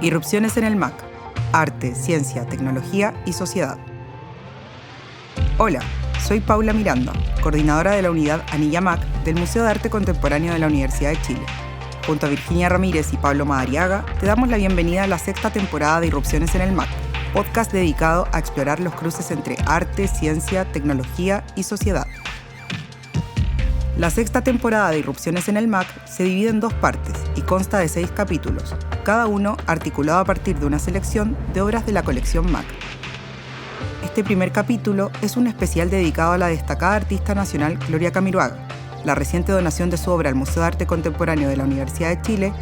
Irrupciones en el MAC. Arte, ciencia, tecnología y sociedad. Hola, soy Paula Miranda, coordinadora de la unidad Anilla MAC del Museo de Arte Contemporáneo de la Universidad de Chile. Junto a Virginia Ramírez y Pablo Madariaga, te damos la bienvenida a la sexta temporada de Irrupciones en el MAC, podcast dedicado a explorar los cruces entre arte, ciencia, tecnología y sociedad. La sexta temporada de Irrupciones en el MAC se divide en dos partes y consta de 6 capítulos, cada uno articulado a partir de una selección de obras de la colección MAC. Este primer capítulo es un especial dedicado a la destacada artista nacional Gloria Camiroaga, la reciente donación de su obra al Museo de Arte Contemporáneo de la Universidad de Chile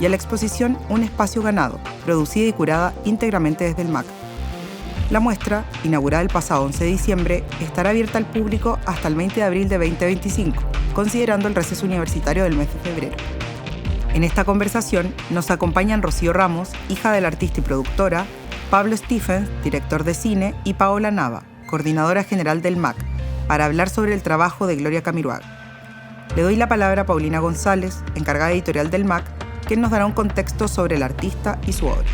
y a la exposición Un Espacio Ganado, producida y curada íntegramente desde el MAC. La muestra, inaugurada el pasado 11 de diciembre, estará abierta al público hasta el 20 de abril de 2025, considerando el receso universitario del mes de febrero. En esta conversación nos acompañan Rocío Ramos, hija del artista y productora, Pablo Stephens, director de cine, y Paola Nava, coordinadora general del MAC, para hablar sobre el trabajo de Gloria Camiroaga. Le doy la palabra a Paulina González, encargada editorial del MAC, quien nos dará un contexto sobre el artista y su obra.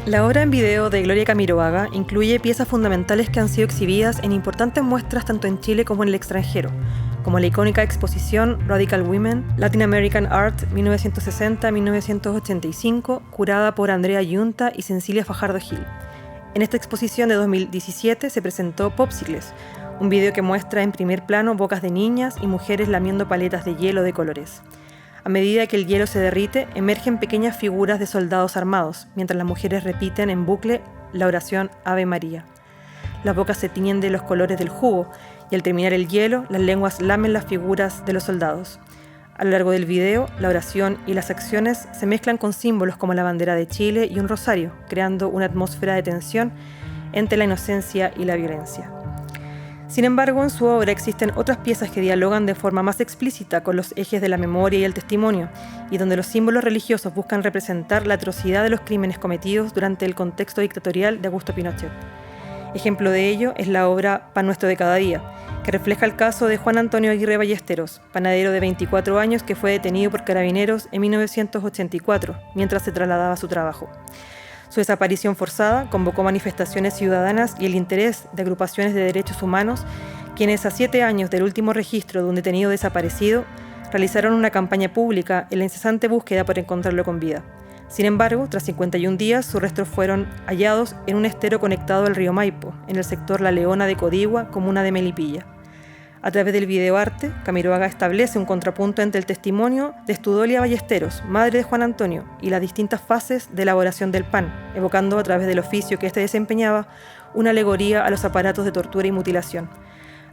La obra en video de Gloria Camiroaga incluye piezas fundamentales que han sido exhibidas en importantes muestras tanto en Chile como en el extranjero, como la icónica exposición Radical Women, Latin American Art 1960-1985, curada por Andrea Yunta y Cecilia Fajardo Gil. En esta exposición de 2017 se presentó Popsicles, un video que muestra en primer plano bocas de niñas y mujeres lamiendo paletas de hielo de colores. A medida que el hielo se derrite, emergen pequeñas figuras de soldados armados, mientras las mujeres repiten en bucle la oración Ave María. Las bocas se tiñen de los colores del jugo, y al terminar el hielo, las lenguas lamen las figuras de los soldados. A lo largo del video, la oración y las acciones se mezclan con símbolos como la bandera de Chile y un rosario, creando una atmósfera de tensión entre la inocencia y la violencia. Sin embargo, en su obra existen otras piezas que dialogan de forma más explícita con los ejes de la memoria y el testimonio, y donde los símbolos religiosos buscan representar la atrocidad de los crímenes cometidos durante el contexto dictatorial de Augusto Pinochet. Ejemplo de ello es la obra Pan Nuestro de Cada Día, que refleja el caso de Juan Antonio Aguirre Ballesteros, panadero de 24 años que fue detenido por carabineros en 1984, mientras se trasladaba a su trabajo. Su desaparición forzada convocó manifestaciones ciudadanas y el interés de agrupaciones de derechos humanos, quienes a 7 años del último registro de un detenido desaparecido, realizaron una campaña pública en la incesante búsqueda por encontrarlo con vida. Sin embargo, tras 51 días, sus restos fueron hallados en un estero conectado al río Maipo, en el sector La Leona de Codigua, comuna de Melipilla. A través del videoarte, Camiroaga establece un contrapunto entre el testimonio de Estudolia Ballesteros, madre de Juan Antonio, y las distintas fases de elaboración del pan, evocando a través del oficio que éste desempeñaba una alegoría a los aparatos de tortura y mutilación.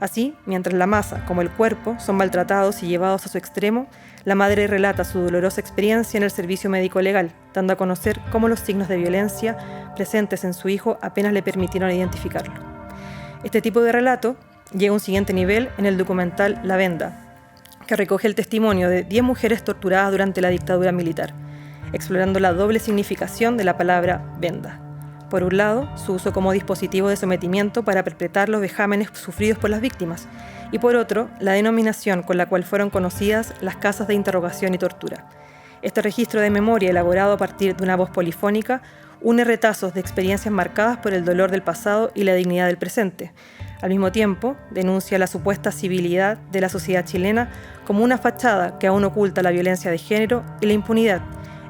Así, mientras la masa, como el cuerpo, son maltratados y llevados a su extremo, la madre relata su dolorosa experiencia en el servicio médico legal, dando a conocer cómo los signos de violencia presentes en su hijo apenas le permitieron identificarlo. Este tipo de relato llega a un siguiente nivel en el documental La Venda, que recoge el testimonio de 10 mujeres torturadas durante la dictadura militar, explorando la doble significación de la palabra venda. Por un lado, su uso como dispositivo de sometimiento para perpetrar los vejámenes sufridos por las víctimas, y por otro, la denominación con la cual fueron conocidas las casas de interrogación y tortura. Este registro de memoria, elaborado a partir de una voz polifónica, une retazos de experiencias marcadas por el dolor del pasado y la dignidad del presente. Al mismo tiempo, denuncia la supuesta civilidad de la sociedad chilena como una fachada que aún oculta la violencia de género y la impunidad,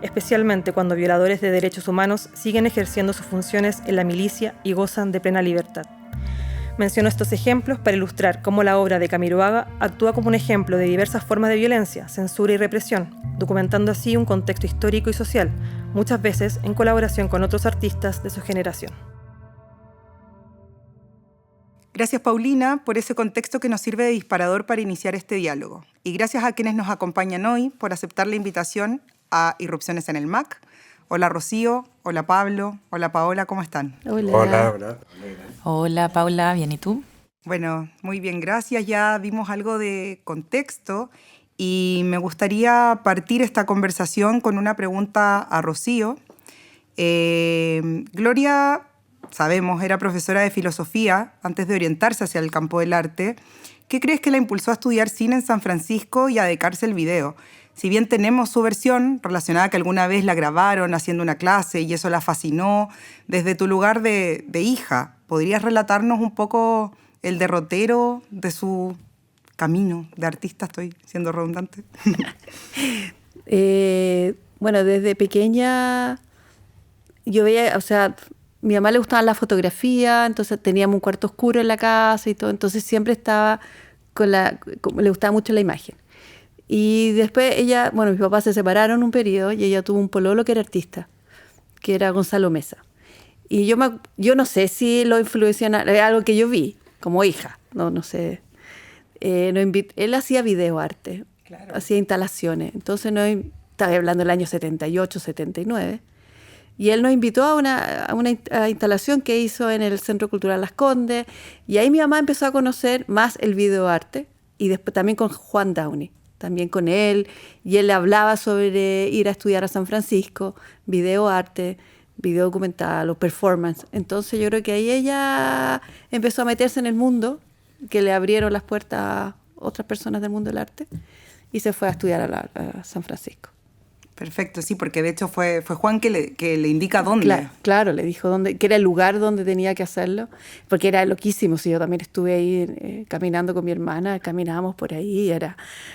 especialmente cuando violadores de derechos humanos siguen ejerciendo sus funciones en la milicia y gozan de plena libertad. Menciono estos ejemplos para ilustrar cómo la obra de Camiroaga actúa como un ejemplo de diversas formas de violencia, censura y represión, documentando así un contexto histórico y social, muchas veces en colaboración con otros artistas de su generación. Gracias, Paulina, por ese contexto que nos sirve de disparador para iniciar este diálogo. Y gracias a quienes nos acompañan hoy por aceptar la invitación a Irrupciones en el MAC. Hola, Rocío. Hola, Pablo. Hola, Paola. ¿Cómo están? Hola. Hola, Paula. ¿Bien y tú? Bueno, muy bien, gracias. Ya dimos algo de contexto y me gustaría partir esta conversación con una pregunta a Rocío. Gloria sabemos, era profesora de filosofía antes de orientarse hacia el campo del arte. ¿Qué crees que la impulsó a estudiar cine en San Francisco y a dedicarse al video? Si bien tenemos su versión relacionada que alguna vez la grabaron haciendo una clase y eso la fascinó, desde tu lugar de hija, ¿podrías relatarnos un poco el derrotero de su camino de artista? Estoy siendo redundante. Bueno, desde pequeña yo veía, o sea, mi mamá le gustaba la fotografía, entonces teníamos un cuarto oscuro en la casa y todo, entonces siempre estaba le gustaba mucho la imagen. Y después ella, bueno, mis papás se separaron un periodo y ella tuvo un pololo que era artista, que era Gonzalo Mesa. Y yo no sé si lo influenció en algo que yo vi como hija, no sé. Él hacía videoarte, claro. Hacía instalaciones. Entonces, estaba hablando del año 78, 79. Y él nos invitó a una instalación que hizo en el Centro Cultural Las Condes. Y ahí mi mamá empezó a conocer más el videoarte. Y después también con Juan Downey, también con él. Y él le hablaba sobre ir a estudiar a San Francisco, videoarte, video documental o performance. Entonces yo creo que ahí ella empezó a meterse en el mundo, que le abrieron las puertas a otras personas del mundo del arte, y se fue a estudiar a San Francisco. Perfecto, sí, porque de hecho fue Juan que le indica dónde. Claro, le dijo dónde, que era el lugar donde tenía que hacerlo, porque era loquísimo. Si yo también estuve ahí caminando con mi hermana, caminábamos por ahí,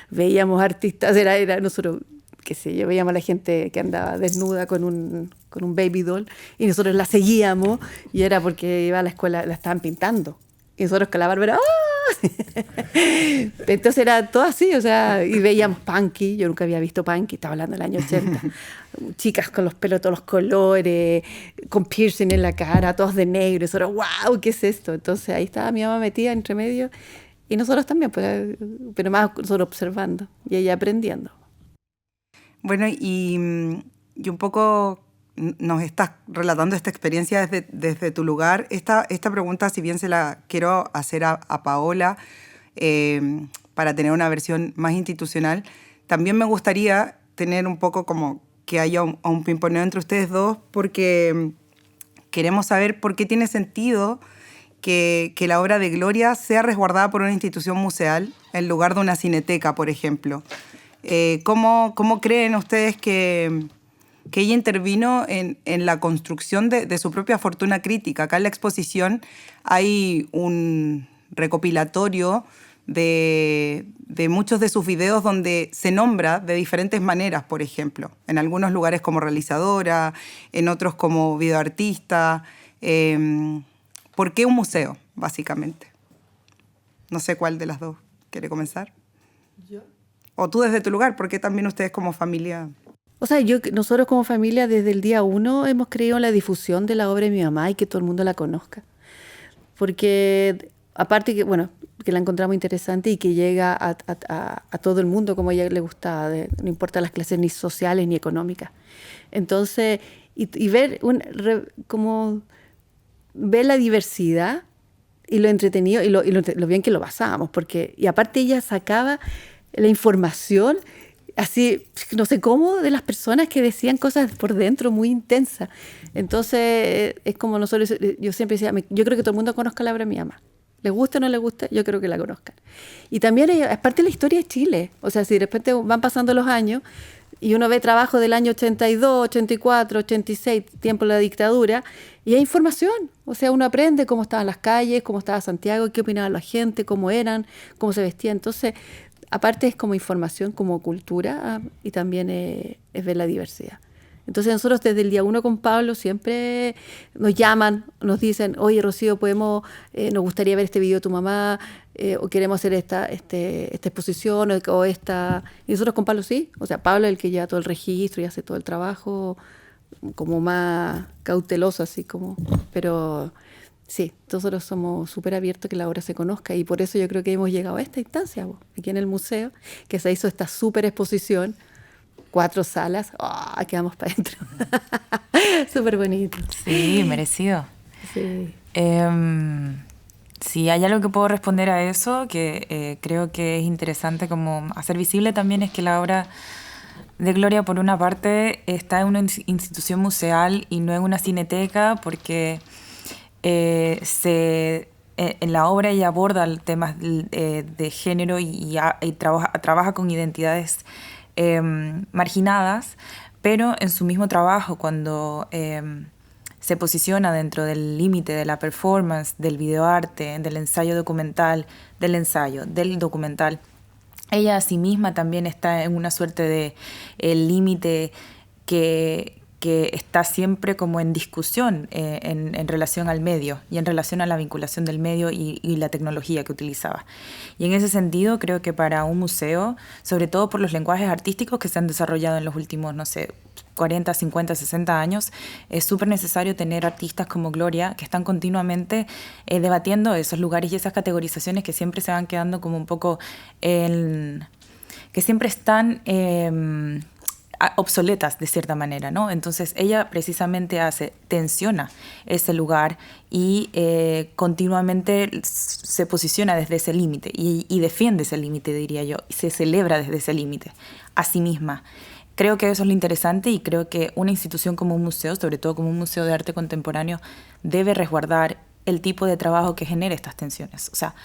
veíamos artistas, era nosotros, qué sé yo, veíamos a la gente que andaba desnuda con un baby doll, y nosotros la seguíamos, y era porque iba a la escuela, la estaban pintando. Y nosotros con la Bárbara, ¡ah! Entonces era todo así, o sea, y veíamos punky. Yo nunca había visto punky, estaba hablando del año 80. Chicas con los pelos de todos los colores, con piercing en la cara, todos de negro. Y nosotros, ¡wow! ¿Qué es esto? Entonces ahí estaba mi mamá metida entre medio. Y nosotros también, pues, pero más nosotros observando y ella aprendiendo. Bueno, y un poco nos estás relatando esta experiencia desde tu lugar. Esta pregunta, si bien se la quiero hacer a Paola para tener una versión más institucional, también me gustaría tener un poco como que haya un pimponeo entre ustedes dos, porque queremos saber por qué tiene sentido que la obra de Gloria sea resguardada por una institución museal en lugar de una cineteca, por ejemplo. ¿Cómo creen ustedes que ella intervino en la construcción de su propia fortuna crítica? Acá en la exposición hay un recopilatorio de muchos de sus videos donde se nombra de diferentes maneras, por ejemplo. En algunos lugares como realizadora, en otros como videoartista. ¿Por qué un museo, básicamente? No sé cuál de las dos quiere comenzar. ¿Yo? O tú desde tu lugar, ¿por qué también ustedes como familia? O sea, nosotros como familia desde el día 1 hemos creído en la difusión de la obra de mi mamá y que todo el mundo la conozca. Porque aparte que la encontramos interesante y que llega a todo el mundo como a ella le gustaba, no importa las clases ni sociales ni económicas. Entonces, y ver como ver la diversidad y lo entretenido y lo bien que lo pasábamos. Y aparte ella sacaba la información así, no sé cómo, de las personas que decían cosas por dentro muy intensas. Entonces, es como nosotros, yo siempre decía, yo creo que todo el mundo conozca la obra de mi mamá. ¿Les gusta o no les gusta? Yo creo que la conozcan. Y también es parte de la historia de Chile. O sea, si de repente van pasando los años y uno ve trabajo del año 82, 84, 86, tiempo de la dictadura, y hay información. O sea, uno aprende cómo estaban las calles, cómo estaba Santiago, qué opinaba la gente, cómo eran, cómo se vestían. Entonces, aparte es como información, como cultura, y también es ver la diversidad. Entonces nosotros desde el día 1 con Pablo siempre nos llaman, nos dicen, oye Rocío, nos gustaría ver este video de tu mamá, o queremos hacer esta exposición o esta... Y nosotros con Pablo sí, o sea, Pablo es el que lleva todo el registro y hace todo el trabajo como más cauteloso, así como... Pero sí, nosotros somos súper abiertos que la obra se conozca, y por eso yo creo que hemos llegado a esta instancia, aquí en el museo, que se hizo esta súper exposición, 4 salas, quedamos para adentro. Súper bonito. Sí, merecido. Sí. Si hay algo que puedo responder a eso, que creo que es interesante como hacer visible también, es que la obra de Gloria, por una parte, está en una institución museal y no en una cineteca, porque en la obra ella aborda temas de género y trabaja con identidades marginadas, pero en su mismo trabajo, cuando se posiciona dentro del límite de la performance, del videoarte, del ensayo documental, del documental, ella a sí misma también está en una suerte de límite que está siempre como en discusión en relación al medio y en relación a la vinculación del medio y la tecnología que utilizaba. Y en ese sentido creo que para un museo, sobre todo por los lenguajes artísticos que se han desarrollado en los últimos, 40, 50, 60 años, es súper necesario tener artistas como Gloria que están continuamente debatiendo esos lugares y esas categorizaciones que siempre se van quedando como un poco que siempre están obsoletas de cierta manera, ¿no? Entonces ella precisamente tensiona ese lugar y continuamente se posiciona desde ese límite y defiende ese límite, diría yo, y se celebra desde ese límite a sí misma. Creo que eso es lo interesante y creo que una institución como un museo, sobre todo como un museo de arte contemporáneo, debe resguardar el tipo de trabajo que genera estas tensiones. O sea,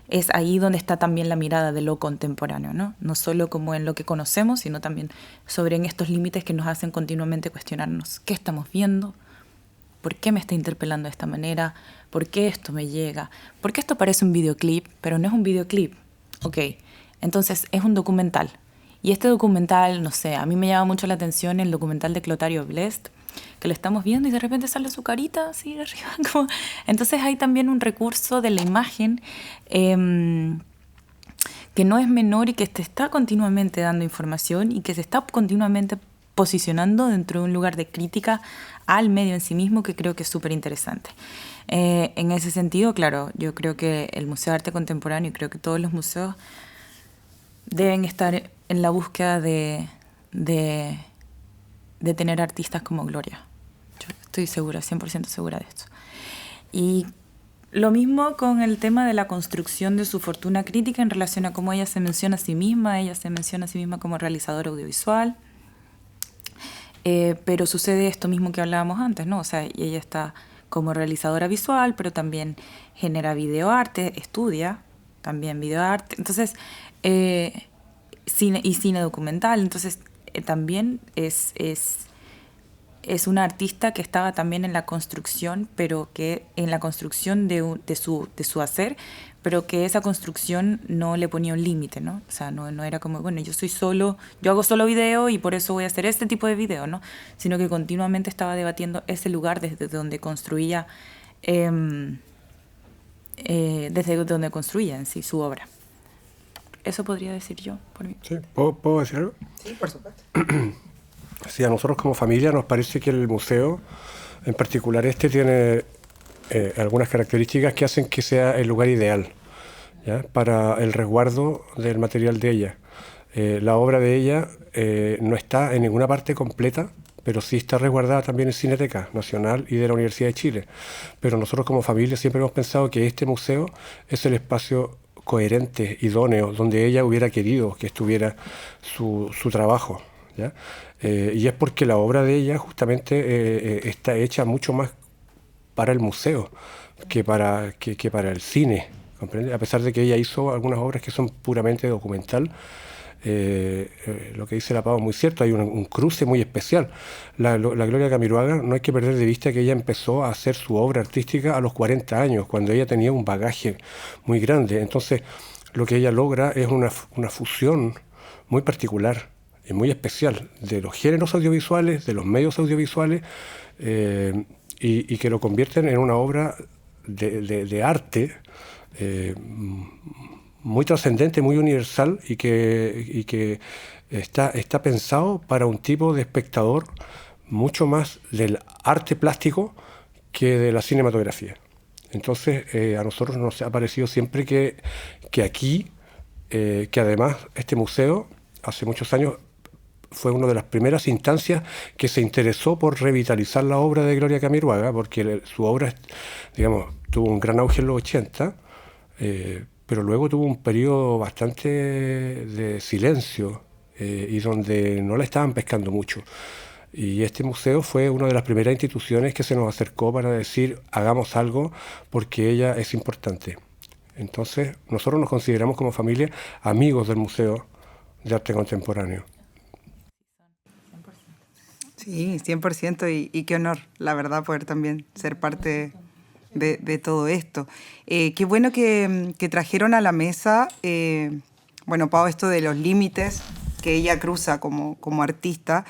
es ahí donde está también la mirada de lo contemporáneo, ¿no? No solo como en lo que conocemos, sino también sobre en estos límites que nos hacen continuamente cuestionarnos qué estamos viendo, por qué me está interpelando de esta manera, por qué esto me llega, por qué esto parece un videoclip, pero no es un videoclip. Ok, entonces es un documental. Y este documental, no sé, a mí me llama mucho la atención el documental de Clotario Blest, que lo estamos viendo y de repente sale su carita así de arriba. Como... Entonces hay también un recurso de la imagen que no es menor y que te está continuamente dando información y que se está continuamente posicionando dentro de un lugar de crítica al medio en sí mismo, que creo que es súper interesante. En ese sentido, claro, yo creo que el Museo de Arte Contemporáneo y creo que todos los museos deben estar en la búsqueda de tener artistas como Gloria. Yo estoy segura, 100% segura de esto. Y lo mismo con el tema de la construcción de su fortuna crítica en relación a cómo ella se menciona a sí misma. Ella se menciona a sí misma como realizadora audiovisual. Pero sucede esto mismo que hablábamos antes, ¿no? O sea, ella está como realizadora visual, pero también genera videoarte, estudia también videoarte. Entonces, cine documental. Entonces, también es una artista que estaba también en la construcción, pero que en la construcción de su hacer, pero que esa construcción no le ponía un límite, ¿no? O sea, no era como, bueno, yo hago solo video y por eso voy a hacer este tipo de video, ¿no? Sino que continuamente estaba debatiendo ese lugar desde donde construía, en sí su obra. Eso podría decir yo, por mí. Sí, ¿puedo decir algo? Sí, por supuesto. Sí, a nosotros como familia nos parece que el museo, en particular tiene algunas características que hacen que sea el lugar ideal, ¿ya?, para el resguardo del material de ella. La obra de ella no está en ninguna parte completa, pero sí está resguardada también en Cineteca Nacional y de la Universidad de Chile. Pero nosotros como familia siempre hemos pensado que este museo es el espacio coherente, idóneo, donde ella hubiera querido que estuviera su trabajo, ¿ya? Y es porque la obra de ella justamente está hecha mucho más para el museo que para el cine, ¿comprende? A pesar de que ella hizo algunas obras que son puramente documental, lo que dice la Pau es muy cierto, hay un cruce muy especial. La Gloria Camiroaga, no hay que perder de vista que ella empezó a hacer su obra artística a los 40 años, cuando ella tenía un bagaje muy grande. Entonces, lo que ella logra es una fusión muy particular y muy especial de los géneros audiovisuales, de los medios audiovisuales, y que lo convierten en una obra de arte muy trascendente, muy universal y que está pensado para un tipo de espectador mucho más del arte plástico que de la cinematografía. Entonces, a nosotros nos ha parecido siempre que aquí, que además este museo, hace muchos años, fue una de las primeras instancias que se interesó por revitalizar la obra de Gloria Camiroaga, porque su obra, digamos, tuvo un gran auge en los 80, pero luego tuvo un periodo bastante de silencio y donde no la estaban pescando mucho. Y este museo fue una de las primeras instituciones que se nos acercó para decir, hagamos algo porque ella es importante. Entonces, nosotros nos consideramos como familia amigos del Museo de Arte Contemporáneo. Sí, 100%, y qué honor, la verdad, poder también ser parte de todo esto. Qué bueno que trajeron a la mesa, bueno, Pau, esto de los límites que ella cruza como artista,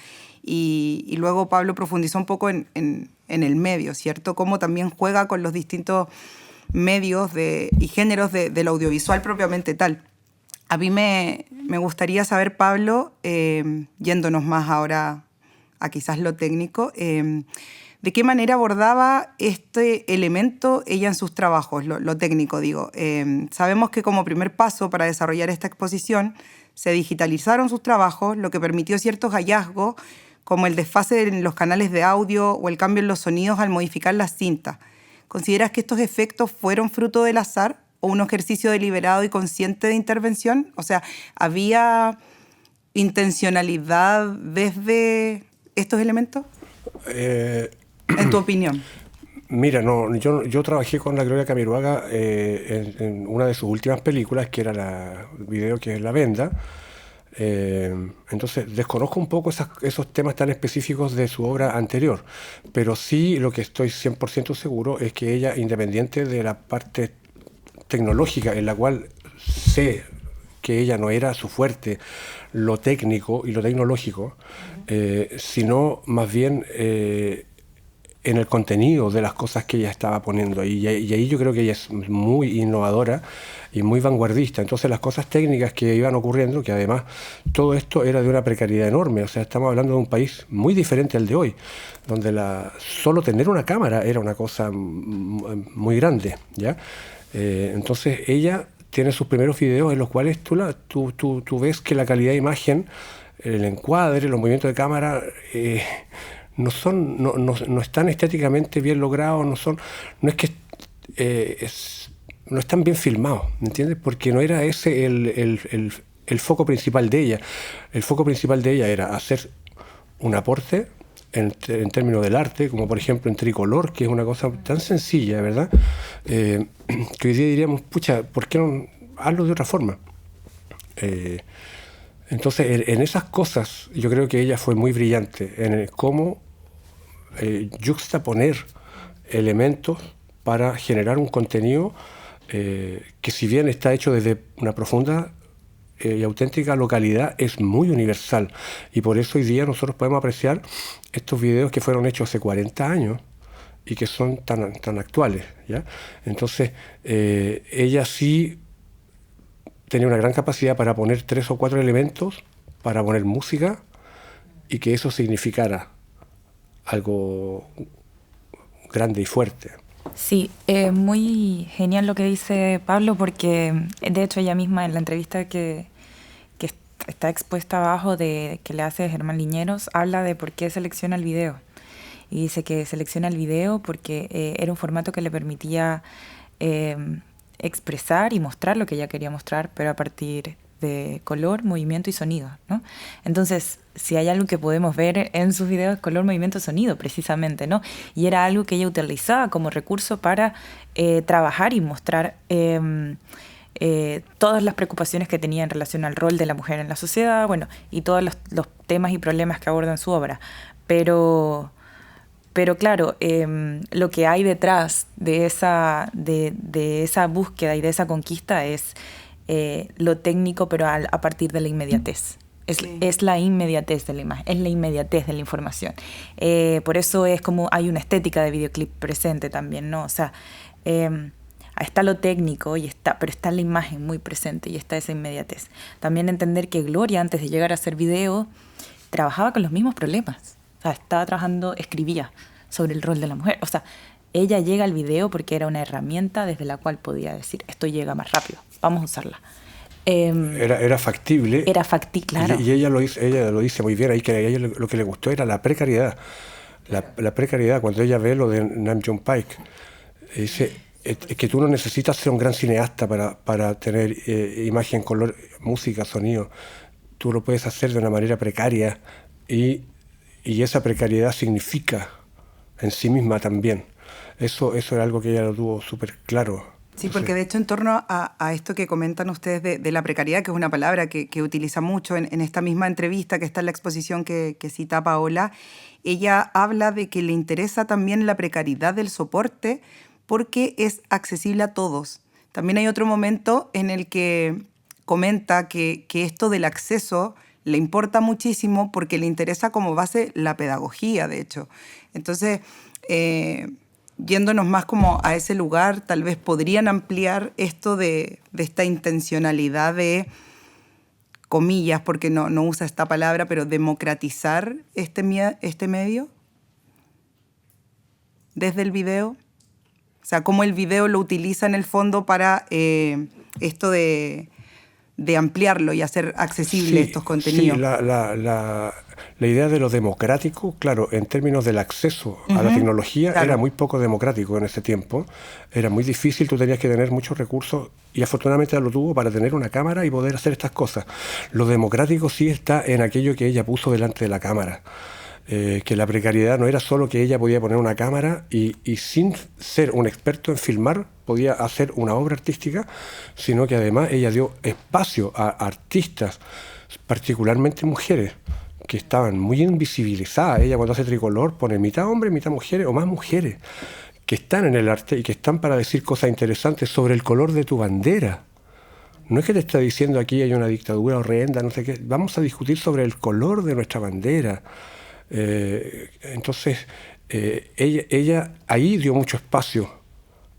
y luego Pablo profundizó un poco en el medio, ¿cierto? Cómo también juega con los distintos medios y géneros del audiovisual propiamente tal. A mí me gustaría saber, Pablo, yéndonos más ahora a quizás lo técnico, ¿de qué manera abordaba este elemento ella en sus trabajos, lo técnico, digo? Sabemos que como primer paso para desarrollar esta exposición se digitalizaron sus trabajos, lo que permitió ciertos hallazgos, como el desfase en los canales de audio o el cambio en los sonidos al modificar las cintas. ¿Consideras que estos efectos fueron fruto del azar o un ejercicio deliberado y consciente de intervención? O sea, ¿había intencionalidad desde estos elementos? En tu opinión. Mira, no, yo trabajé con la Gloria Camiroaga en una de sus últimas películas, que era la video que es La Venda. Entonces desconozco un poco esos temas tan específicos de su obra anterior, pero sí lo que estoy 100% seguro es que ella, independiente de la parte tecnológica, en la cual sé que ella no era su fuerte, lo técnico y lo tecnológico, sino más bien en el contenido de las cosas que ella estaba poniendo ahí. Y ahí yo creo que ella es muy innovadora y muy vanguardista. Entonces las cosas técnicas que iban ocurriendo, que además todo esto era de una precariedad enorme, o sea, estamos hablando de un país muy diferente al de hoy, donde solo tener una cámara era una cosa muy grande, ¿ya? Entonces ella tiene sus primeros videos en los cuales tú ves que la calidad de imagen, el encuadre, los movimientos de cámara no están estéticamente bien logrados, no están bien filmados, ¿me entiendes? Porque no era ese el foco principal de ella. El foco principal de ella era hacer un aporte en términos del arte, como por ejemplo en Tricolor, que es una cosa tan sencilla, ¿verdad? Que hoy día diríamos, pucha, ¿por qué no hazlo de otra forma? Entonces, en esas cosas, yo creo que ella fue muy brillante, en cómo yuxtaponer elementos para generar un contenido que, si bien está hecho desde una profunda y auténtica localidad, es muy universal, y por eso hoy día nosotros podemos apreciar estos videos que fueron hechos hace 40 años y que son tan actuales, ¿ya? Entonces ella sí tenía una gran capacidad para poner 3 o 4 elementos, para poner música, y que eso significara algo grande y fuerte. Sí, muy genial lo que dice Pablo, porque de hecho ella misma en la entrevista que está expuesta abajo que le hace Germán Liñeros, habla de por qué selecciona el video. Y dice que selecciona el video porque era un formato que le permitía expresar y mostrar lo que ella quería mostrar, pero a partir de color, movimiento y sonido, ¿no? Entonces, si hay algo que podemos ver en sus videos, color, movimiento, sonido, precisamente, ¿no? Y era algo que ella utilizaba como recurso para trabajar y mostrar todas las preocupaciones que tenía en relación al rol de la mujer en la sociedad, bueno, y todos los temas y problemas que aborda en su obra. Pero claro, lo que hay detrás de esa búsqueda y de esa conquista es lo técnico, pero a partir de la inmediatez. Es la inmediatez de la imagen, es la inmediatez de la información. Por eso es como hay una estética de videoclip presente también, ¿no? O sea, está lo técnico, pero está la imagen muy presente y está esa inmediatez. También entender que Gloria, antes de llegar a hacer video, trabajaba con los mismos problemas. O sea, escribía sobre el rol de la mujer. O sea, ella llega al video porque era una herramienta desde la cual podía decir, esto llega más rápido, vamos a usarla. Era factible. Era factible, claro. Y ella lo dice muy bien ahí, que a ella lo que le gustó era la precariedad. La precariedad, cuando ella ve lo de Nam June Paik, dice, es que tú no necesitas ser un gran cineasta para tener imagen, color, música, sonido. Tú lo puedes hacer de una manera precaria y y esa precariedad significa en sí misma también. Eso era algo que ella lo tuvo súper claro. Sí, porque de hecho en torno a esto que comentan ustedes de la precariedad, que es una palabra que utiliza mucho en esta misma entrevista que está en la exposición que cita Paola, ella habla de que le interesa también la precariedad del soporte porque es accesible a todos. También hay otro momento en el que comenta que esto del acceso le importa muchísimo porque le interesa como base la pedagogía, de hecho. Entonces, yéndonos más como a ese lugar, tal vez podrían ampliar esto de esta intencionalidad de, comillas, porque no usa esta palabra, pero democratizar este medio desde el video. O sea, cómo el video lo utiliza en el fondo para esto de ampliarlo y hacer accesibles estos contenidos. Sí, la idea de lo democrático, claro, en términos del acceso a la tecnología, claro, era muy poco democrático en ese tiempo. Era muy difícil, tú tenías que tener muchos recursos y afortunadamente lo tuvo para tener una cámara y poder hacer estas cosas. Lo democrático sí está en aquello que ella puso delante de la cámara. Que la precariedad no era solo que ella podía poner una cámara y sin ser un experto en filmar podía hacer una obra artística, sino que además ella dio espacio a artistas, particularmente mujeres, que estaban muy invisibilizadas. Ella cuando hace Tricolor pone mitad hombres, mitad mujeres o más mujeres, que están en el arte y que están para decir cosas interesantes sobre el color de tu bandera. No es que te está diciendo aquí hay una dictadura horrenda, no sé qué. Vamos a discutir sobre el color de nuestra bandera. Entonces, ella ahí dio mucho espacio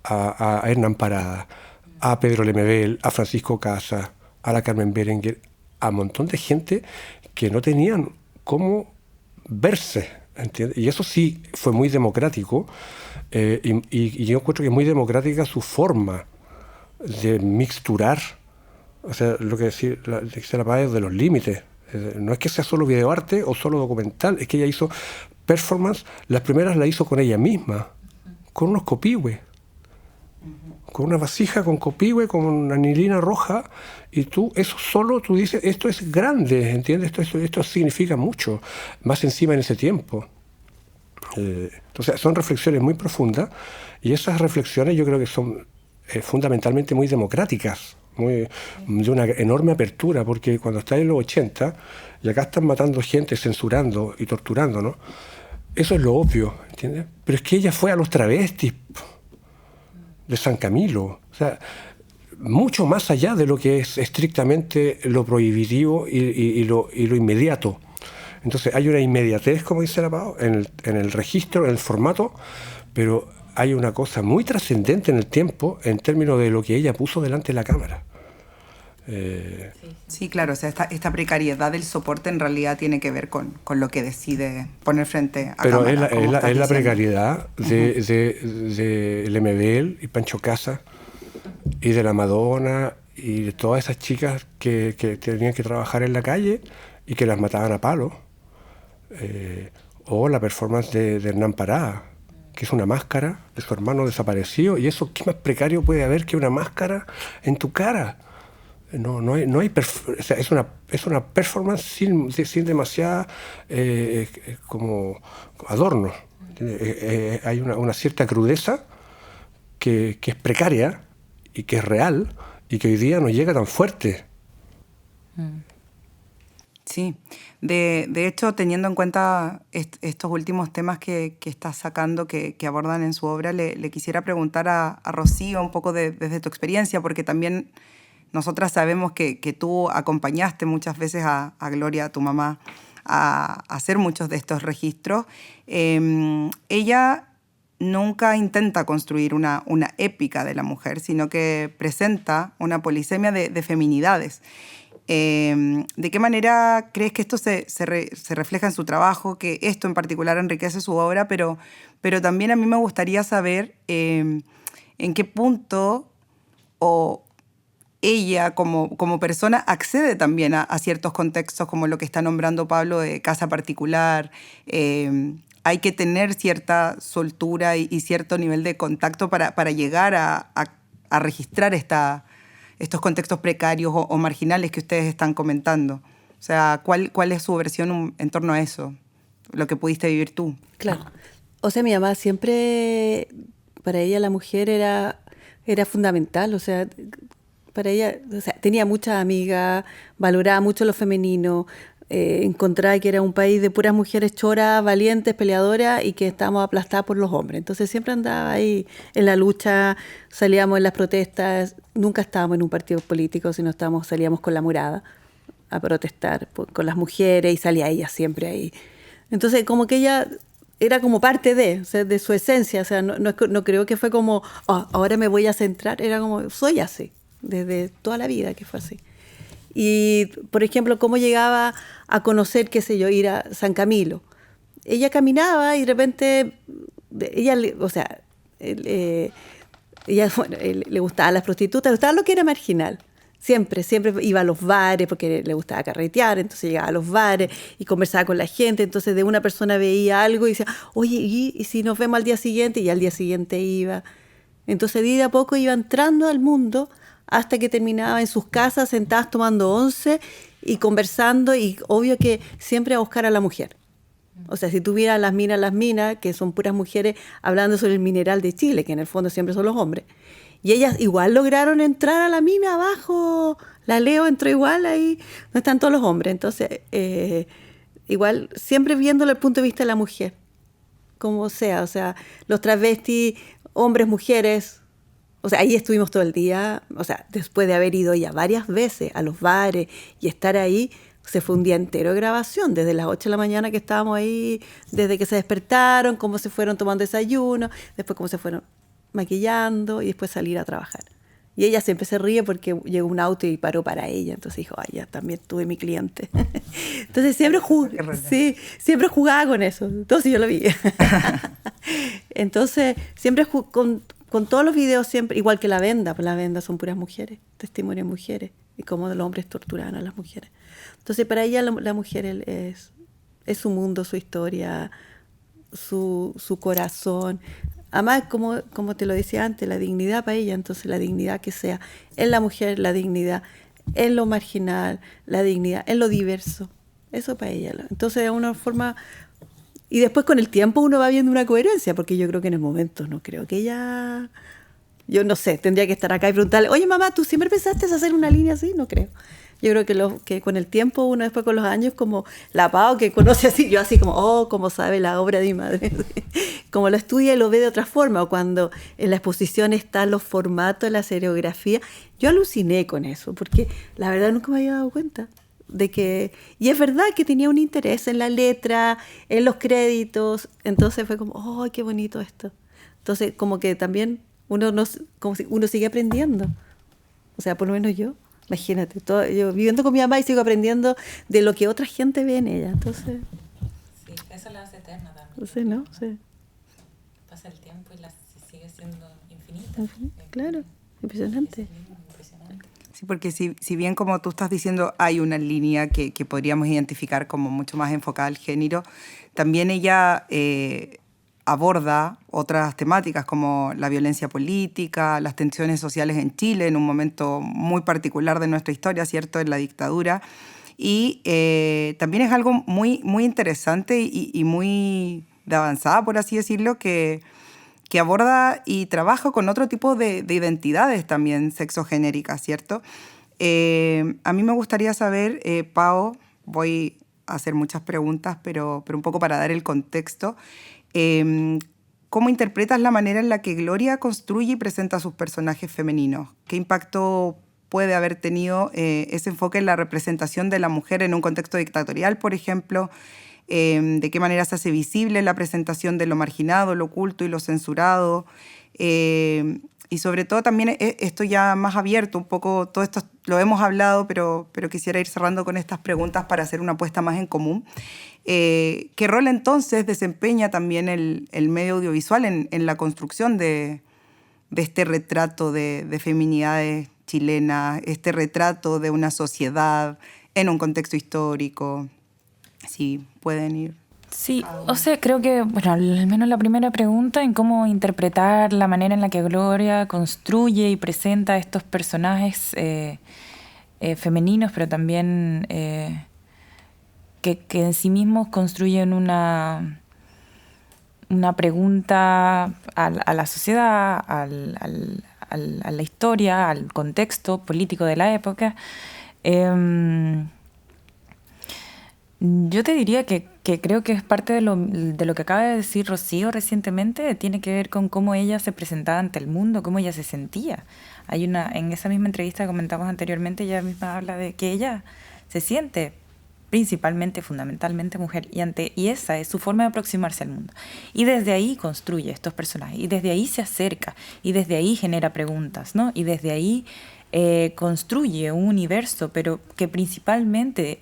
a Hernán Parada, a Pedro Lemebel, a Francisco Casa, a la Carmen Berenguer, a un montón de gente que no tenían cómo verse, ¿entiendes? Y eso sí fue muy democrático, y yo encuentro que es muy democrática su forma de mixturar, o sea, lo que decía la Paz de los límites. No es que sea solo videoarte o solo documental, es que ella hizo performance, las primeras las hizo con ella misma, con unos copihue, con una vasija con copihue, con una anilina roja, y tú, eso solo, tú dices, esto es grande, ¿entiendes? Esto significa mucho, más encima en ese tiempo. Entonces, son reflexiones muy profundas, y esas reflexiones yo creo que son fundamentalmente muy democráticas, de una enorme apertura, porque cuando estás en los 80 y acá están matando gente, censurando y torturando, ¿no? Eso es lo obvio, ¿entiendes? Pero es que ella fue a los travestis de San Camilo, o sea, mucho más allá de lo que es estrictamente lo prohibitivo y lo inmediato. Entonces hay una inmediatez, como dice la Pau, en el registro, en el formato, pero hay una cosa muy trascendente en el tiempo en términos de lo que ella puso delante de la cámara. Sí, claro, o sea, esta precariedad del soporte en realidad tiene que ver con lo que decide poner frente a pero cámara. Pero es la precariedad de Lemebel y Pancho Casa y de la Madonna y de todas esas chicas que tenían que trabajar en la calle y que las mataban a palos. O la performance de Hernán Parada, que es una máscara de su hermano desaparecido, y eso, ¿qué más precario puede haber que una máscara en tu cara? No hay o sea, es una performance sin demasiada como adorno. Hay una cierta crudeza que es precaria y que es real y que hoy día no llega tan fuerte. Sí, de hecho, teniendo en cuenta estos últimos temas que estás sacando, que abordan en su obra, le quisiera preguntar a Rocío un poco desde tu experiencia, porque también nosotras sabemos que tú acompañaste muchas veces a Gloria, a tu mamá, a hacer muchos de estos registros. Ella nunca intenta construir una épica de la mujer, sino que presenta una polisemia de feminidades. ¿De qué manera crees que esto se refleja en su trabajo, que esto en particular enriquece su obra, pero también a mí me gustaría saber en qué punto ella como persona accede también a ciertos contextos como lo que está nombrando Pablo de casa particular? Hay que tener cierta soltura y cierto nivel de contacto para llegar a registrar estos contextos precarios o marginales que ustedes están comentando. O sea, ¿cuál es su versión en torno a eso? lo que pudiste vivir tú. Claro. O sea, mi mamá siempre, para ella la mujer era fundamental, o sea, para ella, o sea, tenía muchas amigas, valoraba mucho lo femenino, encontraba que era un país de puras mujeres choras, valientes, peleadoras y que estábamos aplastadas por los hombres. Entonces siempre andaba ahí en la lucha, salíamos en las protestas, nunca estábamos en un partido político, sino salíamos con la Morada a protestar con las mujeres y salía ella siempre ahí. Entonces como que ella era como parte o sea, de su esencia, o sea, no creo que fue como, ahora me voy a centrar, era como, soy así, desde toda la vida que fue así. Y, por ejemplo, cómo llegaba a conocer, qué sé yo, ir a San Camilo. Ella caminaba y de repente, o sea, ella bueno, le gustaban las prostitutas, le gustaba lo que era marginal. Siempre iba a los bares porque le gustaba carretear, entonces llegaba a los bares y conversaba con la gente, entonces de una persona veía algo y decía, oye, ¿y si nos vemos al día siguiente? Y al día siguiente iba. Entonces de a poco iba entrando al mundo hasta que terminaba en sus casas sentadas tomando once y conversando, y obvio que siempre a buscar a la mujer. O sea, si tuviera las minas, que son puras mujeres hablando sobre el mineral de Chile, que en el fondo siempre son los hombres. Y ellas igual lograron entrar a la mina abajo. La Leo entró igual ahí, no están todos los hombres. Entonces, igual siempre viéndolo desde el punto de vista de la mujer, como sea. O sea, los travestis, hombres, mujeres. O sea, ahí estuvimos todo el día. O sea, después de haber ido ya varias veces a los bares y estar ahí, se fue un día entero de grabación, desde las 8 de la mañana que estábamos ahí, desde que se despertaron, cómo se fueron tomando desayuno, después cómo se fueron maquillando y después salir a trabajar. Y ella siempre se ríe porque llegó un auto y paró para ella, entonces dijo, ay, ya también tuve mi cliente. Entonces siempre jugaba con eso, entonces yo lo vi. Entonces siempre con todos los videos, siempre, igual que La Venda, pues La Venda son puras mujeres, testimonios de mujeres y cómo los hombres torturaban a las mujeres. Entonces para ella la mujer es su mundo, su historia, su corazón. Además, como te lo decía antes, la dignidad para ella, entonces la dignidad que sea en la mujer, la dignidad en lo marginal, la dignidad en lo diverso, eso para ella. Entonces de una forma, y después con el tiempo uno va viendo una coherencia, porque yo creo que en el momento no creo que ella, yo no sé, tendría que estar acá y preguntarle, oye mamá, ¿tú siempre pensaste hacer una línea así? No creo. Yo creo que con el tiempo, uno después con los años, como la Pau que conoce así, yo así como, como sabe la obra de mi madre, como lo estudia y lo ve de otra forma, o cuando en la exposición están los formatos, la serigrafía, yo aluciné con eso, porque la verdad nunca me había dado cuenta de que, y es verdad que tenía un interés en la letra, en los créditos, entonces fue como, ¡oh, qué bonito esto! Entonces como que también uno sigue aprendiendo, o sea, por lo menos yo. Imagínate, yo viviendo con mi mamá y sigo aprendiendo de lo que otra gente ve en ella. Entonces, sí, eso la hace eterna también. Entonces, ¿no? Sí. Pasa el tiempo y sigue siendo infinita. Claro, impresionante. Sí, porque si bien como tú estás diciendo hay una línea que podríamos identificar como mucho más enfocada al género, también ella aborda otras temáticas como la violencia política, las tensiones sociales en Chile en un momento muy particular de nuestra historia, ¿cierto?, en la dictadura. Y también es algo muy, muy interesante y muy de avanzada, por así decirlo, que aborda y trabaja con otro tipo de identidades también sexogenéricas, ¿cierto? A mí me gustaría saber, Pao, voy a hacer muchas preguntas, pero un poco para dar el contexto. ¿Cómo interpretas la manera en la que Gloria construye y presenta a sus personajes femeninos? ¿Qué impacto puede haber tenido ese enfoque en la representación de la mujer en un contexto dictatorial, por ejemplo? ¿De qué manera se hace visible la presentación de lo marginado, lo oculto y lo censurado? Y sobre todo también esto ya más abierto, un poco, todo esto lo hemos hablado, pero quisiera ir cerrando con estas preguntas para hacer una apuesta más en común. ¿Qué rol entonces desempeña también el medio audiovisual en la construcción de este retrato de feminidades chilenas, este retrato de una sociedad en un contexto histórico? Si pueden ir. Sí, o sea, creo que, bueno, al menos la primera pregunta en cómo interpretar la manera en la que Gloria construye y presenta a estos personajes femeninos, pero también que en sí mismos construyen una pregunta a la sociedad, a la historia, al contexto político de la época. Yo te diría que creo que es parte de lo que acaba de decir Rocío recientemente, tiene que ver con cómo ella se presentaba ante el mundo, cómo ella se sentía. En esa misma entrevista que comentamos anteriormente, ella misma habla de que ella se siente principalmente, fundamentalmente mujer, y esa es su forma de aproximarse al mundo. Y desde ahí construye estos personajes, y desde ahí se acerca, y desde ahí genera preguntas, ¿no? Y desde ahí construye un universo, pero que principalmente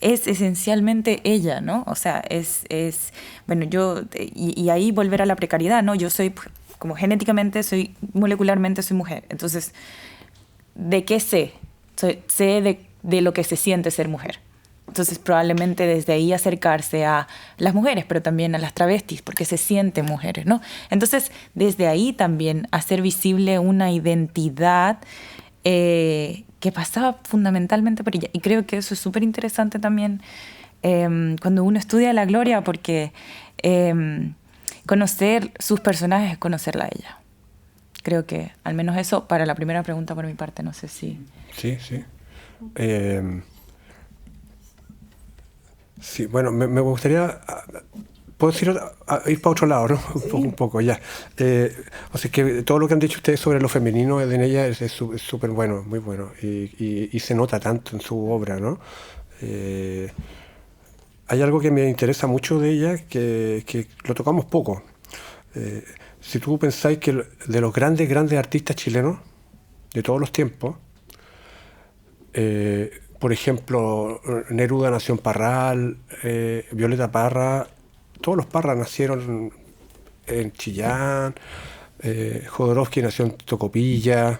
es esencialmente ella, ¿no? O sea, bueno, y ahí volver a la precariedad, ¿no? Yo soy, como genéticamente, molecularmente soy mujer, entonces, ¿de qué sé? Sé de lo que se siente ser mujer. Entonces probablemente desde ahí acercarse a las mujeres, pero también a las travestis, porque se sienten mujeres, ¿no? Entonces desde ahí también hacer visible una identidad que pasaba fundamentalmente por ella. Y creo que eso es súper interesante también cuando uno estudia la Gloria, porque conocer sus personajes es conocerla a ella. Creo que al menos eso para la primera pregunta por mi parte, no sé si... Sí. Sí, bueno, me gustaría, puedo decir, ir para otro lado, ¿no? Sí. Un poco, ya. O sea, que todo lo que han dicho ustedes sobre lo femenino en ella es súper bueno, muy bueno, y se nota tanto en su obra, ¿no? Hay algo que me interesa mucho de ella, que lo tocamos poco. Si tú pensáis que de los grandes artistas chilenos, de todos los tiempos, por ejemplo, Neruda nació en Parral, Violeta Parra, todos los Parra nacieron en Chillán, Jodorowsky nació en Tocopilla,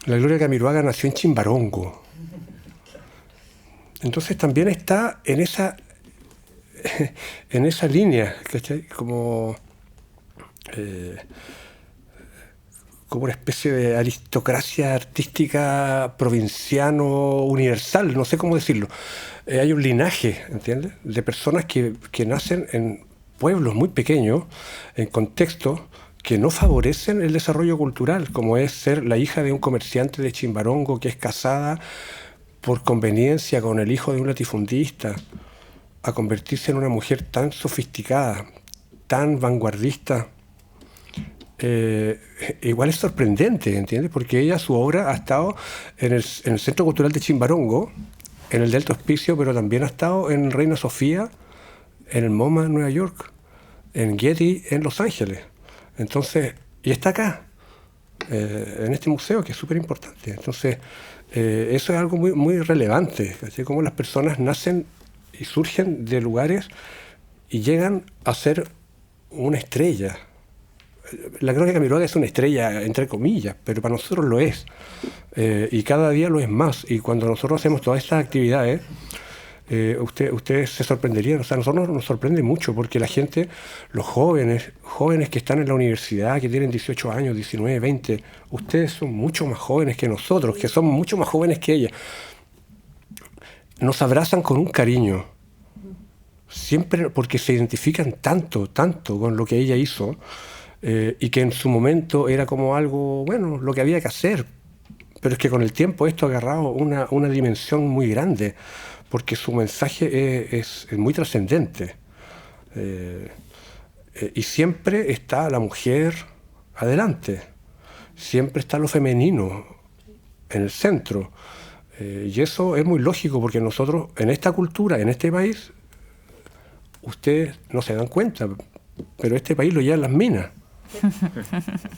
la Gloria Camiroaga nació en Chimbarongo. Entonces también está en esa línea, ¿cachai? Como una especie de aristocracia artística provinciano universal, no sé cómo decirlo. Hay un linaje, ¿entiendes?, de personas que nacen en pueblos muy pequeños, en contextos que no favorecen el desarrollo cultural, como es ser la hija de un comerciante de Chimbarongo que es casada por conveniencia con el hijo de un latifundista, a convertirse en una mujer tan sofisticada, tan vanguardista. Igual es sorprendente, ¿entiendes? Porque ella, su obra ha estado en el Centro Cultural de Chimbarongo, en el Delta Hospicio, pero también ha estado en Reina Sofía, en el MoMA en Nueva York, en Getty en Los Ángeles. Entonces, y está acá, en este museo, que es súper importante. Entonces, eso es algo muy, muy relevante, ¿sí? Cómo las personas nacen y surgen de lugares y llegan a ser una estrella. La Gloria Camiroaga es una estrella, entre comillas, pero para nosotros lo es. Y cada día lo es más. Y cuando nosotros hacemos todas estas actividades, ustedes se sorprenderían. O sea, a nosotros nos sorprende mucho porque la gente, los jóvenes que están en la universidad, que tienen 18 años, 19, 20, ustedes son mucho más jóvenes que nosotros, que somos mucho más jóvenes que ella. Nos abrazan con un cariño. Siempre porque se identifican tanto con lo que ella hizo. Y que en su momento era como algo, bueno, lo que había que hacer, pero es que con el tiempo esto ha agarrado una dimensión muy grande, porque su mensaje es muy trascendente, y siempre está la mujer adelante, siempre está lo femenino en el centro, y eso es muy lógico, porque nosotros en esta cultura, en este país, ustedes no se dan cuenta, pero este país lo llevan las minas.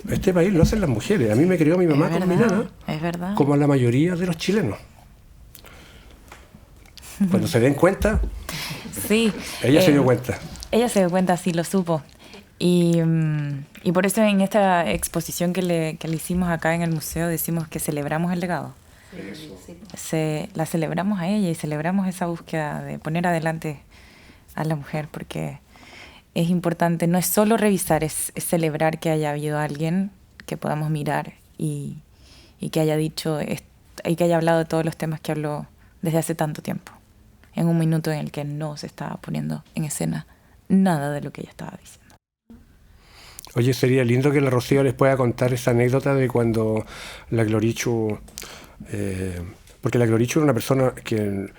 Este país lo hacen las mujeres. A mí me crió mi mamá con mi nana, como a la mayoría de los chilenos. Cuando se den cuenta, sí, ella se dio cuenta. Ella se dio cuenta, sí, lo supo. Y por eso en esta exposición que le hicimos acá en el museo decimos que celebramos el legado. La celebramos a ella y celebramos esa búsqueda de poner adelante a la mujer, porque es importante, no es solo revisar, es celebrar que haya habido alguien que podamos mirar y que haya dicho y que haya hablado de todos los temas que habló desde hace tanto tiempo. en un minuto en el que no se estaba poniendo en escena nada de lo que ella estaba diciendo. Oye, sería lindo que la Rocío les pueda contar esa anécdota de cuando la Glorichu... porque la Glorichu era una persona que...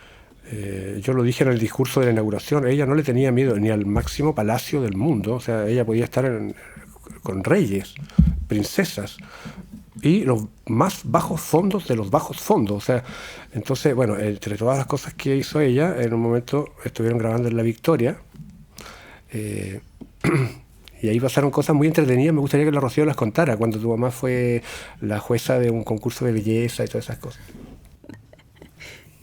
yo lo dije en el discurso de la inauguración, ella no le tenía miedo ni al máximo palacio del mundo, o sea, ella podía estar con reyes, princesas, y los más bajos fondos de los bajos fondos, o sea, entonces, bueno, entre todas las cosas que hizo ella, en un momento estuvieron grabando en La Victoria, y ahí pasaron cosas muy entretenidas. Me gustaría que la Rocío las contara, cuando tu mamá fue la jueza de un concurso de belleza y todas esas cosas.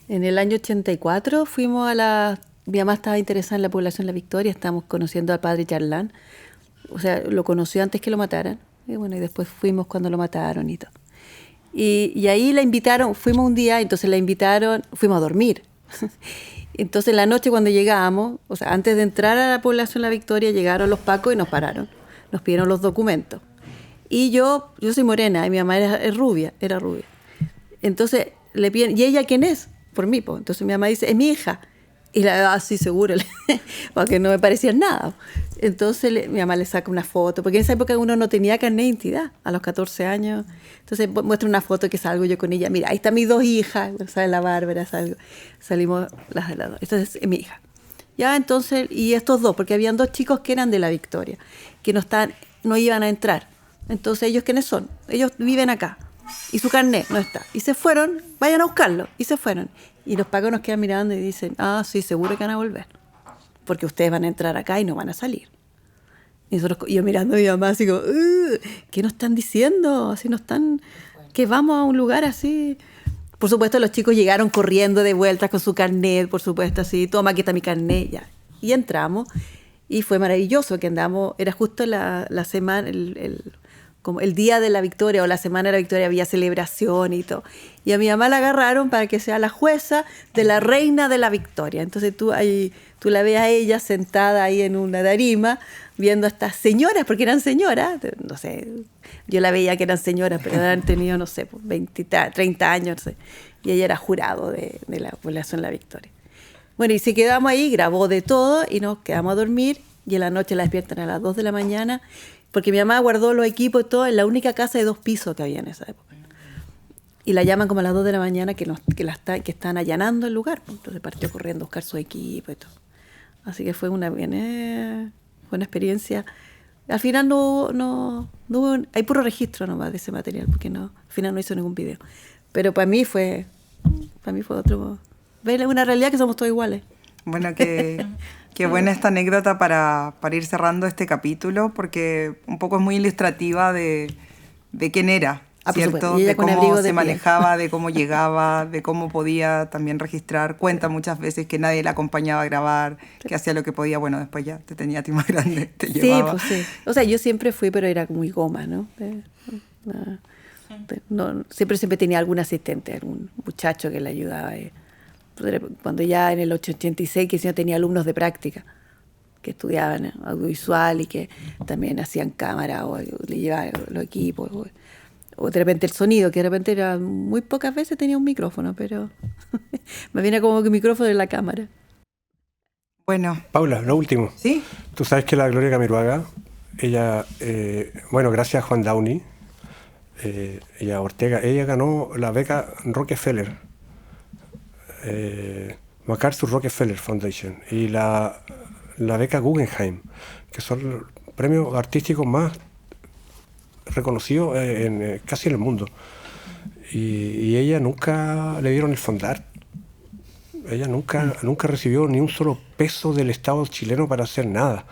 En el año 84 fuimos a la... Mi mamá estaba interesada en la población de La Victoria, estábamos conociendo al padre Charlán. O sea, lo conoció antes que lo mataran. Y bueno, y después fuimos cuando lo mataron y todo. Y ahí la invitaron, fuimos un día, entonces la invitaron, fuimos a dormir. Entonces la noche cuando llegamos, o sea, antes de entrar a la población de La Victoria, llegaron los pacos y nos pararon. Nos pidieron los documentos. Y yo soy morena y mi mamá era rubia. Entonces le piden, ¿y ella quién es? Por mí, pues. Entonces mi mamá dice, es mi hija. Y la sí, seguro, porque no me parecía nada. Entonces mi mamá le saca una foto, porque en esa época uno no tenía carnet de identidad, a los 14 años. Entonces muestra una foto que salgo yo con ella. Mira, ahí están mis dos hijas, ¿sabes? La Bárbara, salimos las de las dos. Entonces es mi hija. Ya, entonces, y estos dos, porque habían dos chicos que eran de La Victoria, que no iban a entrar. Entonces, ¿ellos quiénes son? Ellos viven acá. Y su carnet no está. Y se fueron, vayan a buscarlo. Y se fueron. Y los pacos nos quedan mirando y dicen, sí, seguro que van a volver. Porque ustedes van a entrar acá y no van a salir. Y yo mirando a mi mamá así como, ¿qué nos están diciendo? Así nos están, que vamos a un lugar así. Por supuesto, los chicos llegaron corriendo de vuelta con su carnet, por supuesto, así, toma, aquí está mi carnet, ya. Y entramos. Y fue maravilloso que andamos, era justo la semana, como el día de la victoria o la semana de la victoria, había celebración y todo. Y a mi mamá la agarraron para que sea la jueza de la reina de la victoria. Entonces tú la ves a ella sentada ahí en una tarima, viendo a estas señoras, porque eran señoras, no sé, yo la veía que eran señoras, pero habían tenido, no sé, 20, 30 años, no sé. Y ella era jurado de la población de la victoria. Bueno, y si quedamos ahí, grabó de todo y nos quedamos a dormir, y en la noche la despiertan a las 2 de la mañana, porque mi mamá guardó los equipos y todo en la única casa de 2 pisos que había en esa época. Y la llaman como a las 2 de la mañana que están allanando el lugar. Entonces partió corriendo a buscar su equipo y todo. Así que fue una buena experiencia. Al final no hubo, hay puro registro nomás de ese material, porque al final no hizo ningún video. Pero para mí fue otro... Ver una realidad que somos todos iguales. Bueno, qué buena esta anécdota para ir cerrando este capítulo, porque un poco es muy ilustrativa de quién era, ¿cierto? De cómo se manejaba, de cómo llegaba, de cómo podía también registrar. Cuenta muchas veces que nadie la acompañaba a grabar, que hacía lo que podía. Bueno, después ya te tenía a ti más grande, te llevaba. Pues sí. O sea, yo siempre fui, pero era muy goma, ¿no? Siempre tenía algún asistente, algún muchacho que le ayudaba. Cuando ya en el 86, que yo tenía alumnos de práctica que estudiaban audiovisual y que también hacían cámara o le llevaban los equipos o de repente el sonido, que de repente era muy pocas veces tenía un micrófono, pero me viene como que micrófono en la cámara. Bueno. Paula, lo último. ¿Sí? Tú sabes que la Gloria Camiroaga, ella, gracias a Juan Downey, ella Ortega, ella ganó la beca Rockefeller. MacArthur Rockefeller Foundation y la beca Guggenheim, que son los premios artísticos más reconocidos casi en el mundo. Y ella nunca le dieron el Fondart. Ella nunca recibió ni un solo peso del Estado chileno para hacer nada.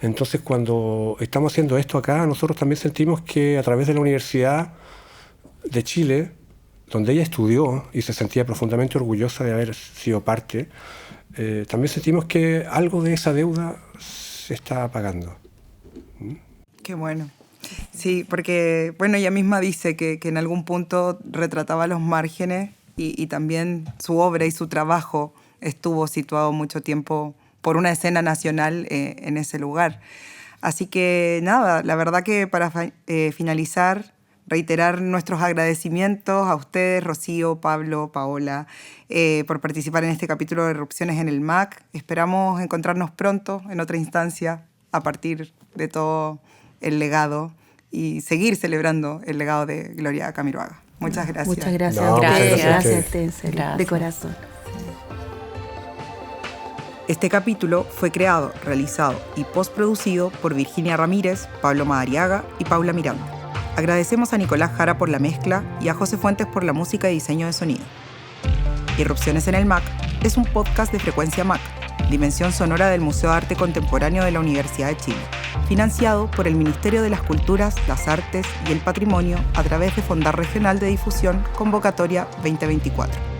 Entonces, cuando estamos haciendo esto acá, nosotros también sentimos que a través de la Universidad de Chile, donde ella estudió y se sentía profundamente orgullosa de haber sido parte, también sentimos que algo de esa deuda se está pagando. Qué bueno. Sí, porque bueno, ella misma dice que en algún punto retrataba los márgenes y también su obra y su trabajo estuvo situado mucho tiempo por una escena nacional en ese lugar. Así que nada, la verdad que para finalizar, reiterar nuestros agradecimientos a ustedes, Rocío, Pablo, Paola, por participar en este capítulo de Erupciones en el MAC. Esperamos encontrarnos pronto en otra instancia a partir de todo el legado y seguir celebrando el legado de Gloria Camiroaga. Muchas gracias. Muchas gracias. No, Gracias, Tenser, Gracias. de corazón. Este capítulo fue creado, realizado y postproducido por Virginia Ramírez, Pablo Madariaga y Paula Miranda. Agradecemos a Nicolás Jara por la mezcla y a José Fuentes por la música y diseño de sonido. Irrupciones en el MAC es un podcast de Frecuencia MAC, dimensión sonora del Museo de Arte Contemporáneo de la Universidad de Chile, financiado por el Ministerio de las Culturas, las Artes y el Patrimonio a través de Fondar Regional de Difusión Convocatoria 2024.